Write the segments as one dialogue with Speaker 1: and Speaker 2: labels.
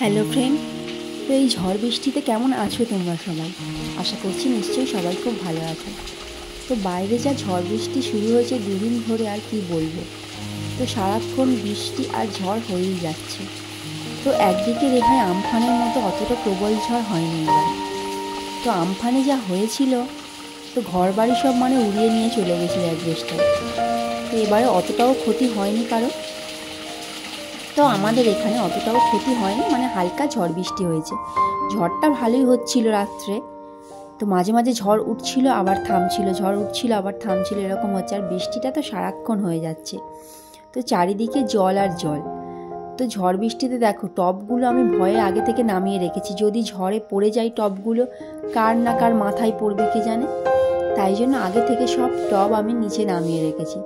Speaker 1: Hello friend, তো এই ঝড় বৃষ্টিতে কেমন আছো তোমরা সবাই? আশা করছি নিশ্চয়ই সবাই খুব ভালো আছো। তো বাইরে যা ঝড় বৃষ্টি শুরু হয়েছে দুদিন ধরে, আর কি বলবো। তো সারাক্ষণ বৃষ্টি আর ঝড় হয়েই যাচ্ছে। তো একদিকে রেহাই আমফানের মতো অতটা প্রবল ঝড় হয়নি এবার। তো আমফানে যা হয়েছিল, তো ঘর বাড়ি সব উড়িয়ে নিয়ে চলে গেছিলো অ্যাডভেস্টার। তো এবারে অতটাও ক্ষতি হয়নি কারো। তো আমাদের এখানে অতটাও ক্ষতি হয়নি, হালকা ঝড় বৃষ্টি হয়েছে। ঝড়টা ভালোই হচ্ছিল রাত্রে। তো মাঝে মাঝে ঝড় উঠছিল আবার থামছিল, ঝড় উঠছিল আবার থামছিল, এরকম হচ্ছে। আর বৃষ্টিটা তো সারাক্ষণ হয়ে যাচ্ছে। তো চারিদিকে জল আর জল। তো ঝড় বৃষ্টিতে দেখো টবগুলো আমি ভয়ে আগে থেকে নামিয়ে রেখেছি, যদি ঝড়ে পড়ে যায় টবগুলো কার না কার মাথায় পড়বে কে জানে। তাই জন্য আগে থেকে সব টব আমি নিচে নামিয়ে রেখেছি।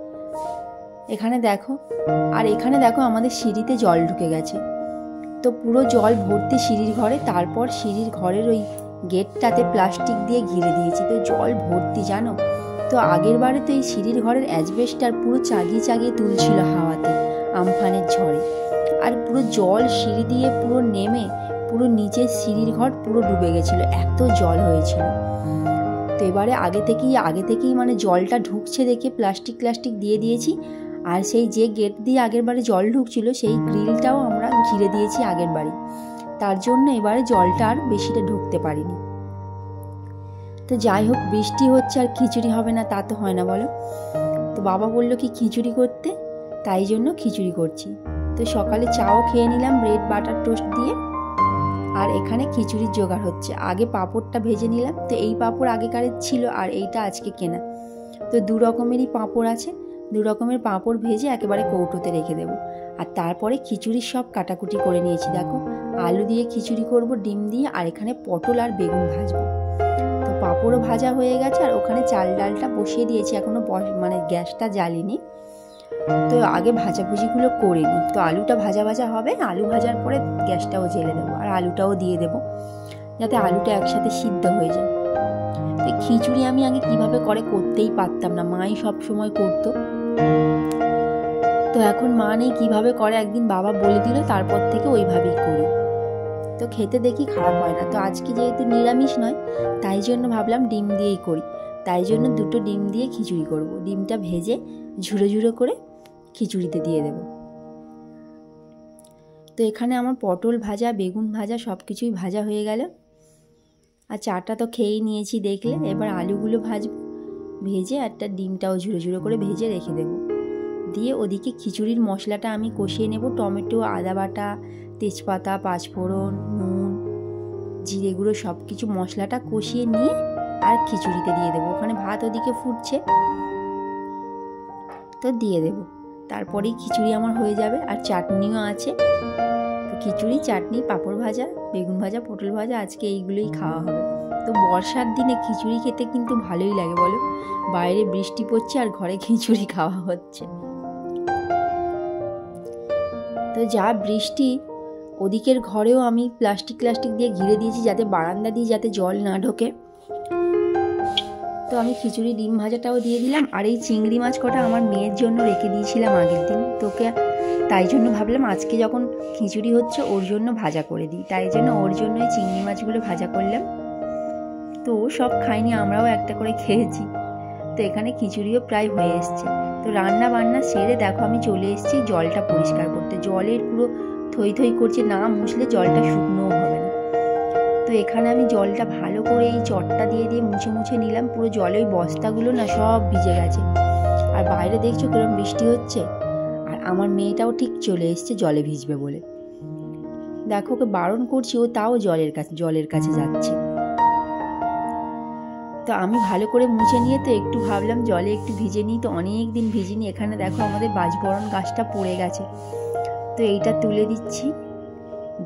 Speaker 1: এখানে দেখো আমাদের সিঁড়িতে জল ঢুকে গেছে। তো পুরো জল ভর্তি সিঁড়ির ঘরে। তারপর সিঁড়ির ঘরের ওই গেটটাতে প্লাস্টিক দিয়ে ঘিরে দিয়েছি, তো জল ভর্তি জানো। তো আগের বারে তো এই সিঁড়ির ঘরের অ্যাজবেস্টার পুরো চাগিয়ে চাগিয়ে তুলছিল হাওয়াতে আমফানের ঝড়ে। আর পুরো জল সিঁড়ি দিয়ে পুরো নেমে পুরো নিচের সিঁড়ির ঘর পুরো ডুবে গেছিলো, এত জল হয়েছিল। তো এবারে আগে থেকেই জলটা ঢুকছে দেখে প্লাস্টিক দিয়ে দিয়েছি। আর সেই যে গেট দিয়ে আগের বারে জল ঢুকছিল সেই গ্রিলটাও আমরা ঘিরে দিয়েছি আগের বারে। তার জন্য এবারে জলটা আর বেশিটা ঢুকতে পারিনি। তো যাই হোক, বৃষ্টি হচ্ছে আর খিচুড়ি হবে না তা তো হয় না বলো। তো বাবা বললো কি খিচুড়ি করতে, তাই জন্য খিচুড়ি করছি। তো সকালে চাও খেয়ে নিলাম ব্রেড বাটার টোস্ট দিয়ে। আর এখানে খিচুড়ির জোগাড় হচ্ছে। আগে পাঁপড়টা ভেজে নিলাম। তো এই পাঁপড় আগেকারের ছিল আর এইটা আজকে কেনা। তো দু রকমেরই পাঁপড় আছে, দু রকমের পাঁপড় ভেজে একেবারে কৌটোতে রেখে দেবো। আর তারপরে খিচুড়ির সব কাটাকুটি করে নিয়েছি। দেখো আলু দিয়ে খিচুড়ি করব, ডিম দিয়ে, আর এখানে পটল আর বেগুন ভাজবো। তো পাঁপড়ও ভাজা হয়ে গেছে আর ওখানে চাল ডালটা বসিয়ে দিয়েছি, এখনো গ্যাসটা জ্বালিনি। তো আগে ভাজাভুজিগুলো করে নিই। তো আলুটা ভাজা হবে, আলু ভাজার পরে গ্যাসটাও জ্বেলে দেবো আর আলুটাও দিয়ে দেবো, যাতে আলুটা একসাথে সিদ্ধ হয়ে যায়। তো খিচুড়ি আমি আগে কিভাবে করতেই পারতাম না, মাই সব সময় করতো। তো এখন মা নেই, কিভাবে করে একদিন বাবা বলে দিল, তারপর থেকে ওইভাবেই করি। তো খেতে দেখি খারাপ হয় না। তো আজকে যেহেতু নিরামিষ নয়, তাই জন্য ভাবলাম ডিম দিয়েই করি। তাই জন্য দুটো ডিম দিয়ে খিচুড়ি করব। ডিমটা ভেজে ঝুড়ো ঝুড়ো করে খিচুড়িতে দিয়ে দেব। তো এখানে আমার পটল ভাজা, বেগুন ভাজা সব কিছুই ভাজা হয়ে গেল। আর চাটা তো খেয়েই নিয়েছি দেখলে। এবার আলুগুলো ভাজবো, ভেজে একটা ডিমটাও ঝুড়ো ঝুড়ো করে ভেজে রেখে দেবো। দিয়ে ওদিকে খিচুড়ির মশলাটা আমি কষিয়ে নেব। টমেটো, আদা বাটা, তেজপাতা, পাঁচফোড়ন, নুন, জিরে গুঁড়ো সব কিছু মশলাটা কষিয়ে নিয়ে আর খিচুড়িতে দিয়ে দেবো। ওখানে ভাত ওদিকে ফুটছে, তো দিয়ে দেব। তারপরেই খিচুড়ি আমার হয়ে যাবে। আর চাটনিও আছে। তো খিচুড়ি, চাটনি, পাঁপড় ভাজা, বেগুন ভাজা, পটল ভাজা, আজকে এইগুলোই খাওয়া হবে। তো বর্ষার দিনে খিচুড়ি খেতে কিন্তু ভালোই লাগে বলো। বাইরে বৃষ্টি পড়ছে আর ঘরে খিচুড়ি খাওয়া হচ্ছে। তো যা বৃষ্টি, ওদিকের ঘরেও আমি প্লাস্টিক দিয়ে ঘিরে দিয়েছি, যাতে বারান্দা দিয়ে যাতে জল না ঢোকে। তো আমি খিচুড়ি, ডিম ভাজাটাও দিয়ে দিলাম। আর এই চিংড়ি মাছ কটা আমার মেয়ের জন্য রেখে দিয়েছিলাম আগের দিন, তোকে তাই জন্য ভাবলাম আজকে যখন খিচুড়ি হচ্ছে ওর জন্য ভাজা করে দিই। তাই জন্য ওর জন্য এই চিংড়ি মাছগুলো ভাজা করলাম। তো ও সব খায়নি, আমরাও একটা করে খেয়েছি। তো এখানে খিচুড়িও প্রায় হয়ে এসছে। তো রান্না বান্না সেরে দেখো আমি চলে এসেছি জলটা পরিষ্কার করতে। জলের পুরো থই থই করছে, না মুছলে জলটা শুকনোও হবে না। তো এখানে আমি জলটা ভালো করে এই চটটা দিয়ে মুছে নিলাম। পুরো জলে ওই বস্তাগুলো না সব ভিজে গেছে। আর বাইরে দেখছো কিরকম বৃষ্টি হচ্ছে। আর আমার মেয়েটাও ঠিক চলে এসছে জলে ভিজবে বলে। দেখো ওকে বারণ করছি, ও তাও জলের কাছে যাচ্ছে। তো আমি ভালো করে মুছে নিয়ে তো একটু ভাবলাম জলে একটু ভিজে নিই। তো অনেক দিন ভিজিনি। এখানে দেখো আমাদের বাঁশবরণ গাছটা পড়ে গেছে। তো এইটা তুলে দিচ্ছি,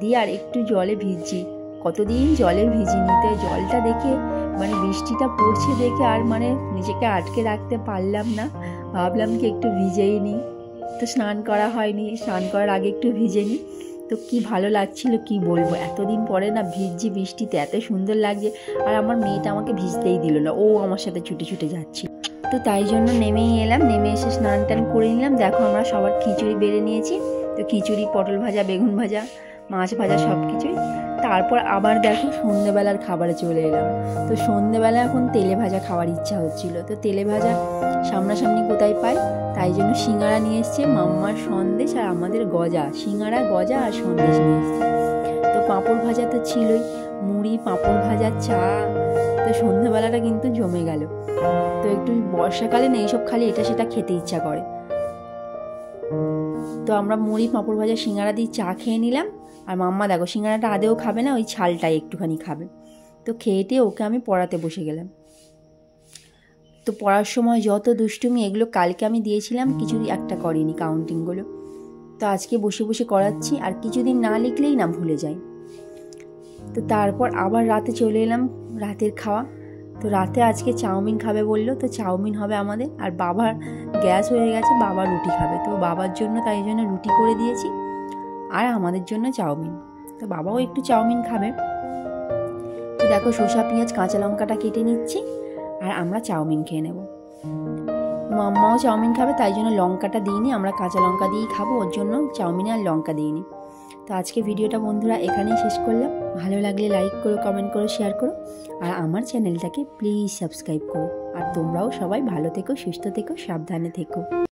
Speaker 1: দিয়ে আর একটু জলে ভিজছি। কতদিন জলে ভিজিনি। তো জলটা দেখে বৃষ্টিটা পড়ছে দেখে আর নিজেকে আটকে রাখতে পারলাম না। ভাবলাম কি একটু ভিজেই নিই। তো স্নান করা হয়নি, স্নান করার আগে একটু ভিজে নিই। তো কি ভালো লাগছিল কি বলবো। এতদিন পরে না ভিজছি বৃষ্টিতে, এত সুন্দর লাগছে। আর আমার মেয়েটা আমাকে ভিজতেই দিল না, ও আমার সাথে ছুটে যাচ্ছিল। তো তাই জন্য নেমেই এলাম। নেমে এসে স্নান টান করে নিলাম। দেখো আমরা সবার খিচুড়ি বেড়ে নিয়েছি। তো খিচুড়ি, পটল ভাজা, বেগুন ভাজা, মাছ ভাজা সব কিছুই। তারপর আবার দেখো সন্ধ্যেবেলার খাবারে চলে এলাম। তো সন্ধ্যেবেলা এখন তেলে ভাজা খাওয়ার ইচ্ছা হচ্ছিলো, তো তেলে ভাজা সামনাসামনি কোথায় পাই, তাই জন্য সিঙ্গারা নিয়ে এসছে, মাম্মার সন্দেশ আর আমাদের গজা, সিঙ্গারা গজা আর সন্দেশ নিয়ে এসছে। তো পাঁপড় ভাজা তো ছিলই, মুড়ি পাঁপড় ভাজা চা, তো সন্ধ্যেবেলাটা কিন্তু জমে গেল। তো একটু বর্ষাকালে না এইসব খালি এটা সেটা খেতে ইচ্ছা করে। তো আমরা মুড়ি পাঁপড় ভাজা সিঙ্গারা দিয়ে চা খেয়ে নিলাম। আর মাম্মা দেখো সিঙ্গারাটা আদেও খাবে না, ওই ছালটাই একটুখানি খাবে। তো খেয়ে টেয়ে ওকে আমি পড়াতে বসে গেলাম। তো পড়ার সময় যত দুষ্টুমি, এগুলো কালকে আমি দিয়েছিলাম, কিছু একটা করিনি কাউন্টিংগুলো, তো আজকে বসে বসে করাচ্ছি। আর কিছুদিন না লিখলেই না ভুলে যাই। তো তারপর আবার রাতে চলে এলাম, রাতের খাওয়া। তো রাতে আজকে চাউমিন খাবে বললো, তো চাউমিন হবে আমাদের। আর বাবার গ্যাস হয়ে গেছে, বাবা রুটি খাবে, তো বাবার জন্য তাই জন্য রুটি করে দিয়েছি, আর আমাদের জন্য চাউমিন। তো বাবাও একটু চাউমিন খাবে। তো দেখো শসা পেঁয়াজ কাঁচা লঙ্কাটা কেটে নিচ্ছি, আর আমরা চাউমিন খেয়ে নেব। মাম্মাও চাউমিন খাবে, তাই জন্য লঙ্কাটা দিইনি, আমরা কাঁচা লঙ্কা দিয়েই খাবো, ওর জন্য চাউমিনে আর লঙ্কা দিইনি। তো আজকে ভিডিওটা বন্ধুরা এখানেই শেষ করলাম। ভালো লাগলে লাইক করো, কমেন্ট করো, শেয়ার করো, আর আমার চ্যানেলটাকে প্লিজ সাবস্ক্রাইব করো। আর তোমরাও সবাই ভালো থেকো, সুস্থ থেকো, সাবধানে থেকো।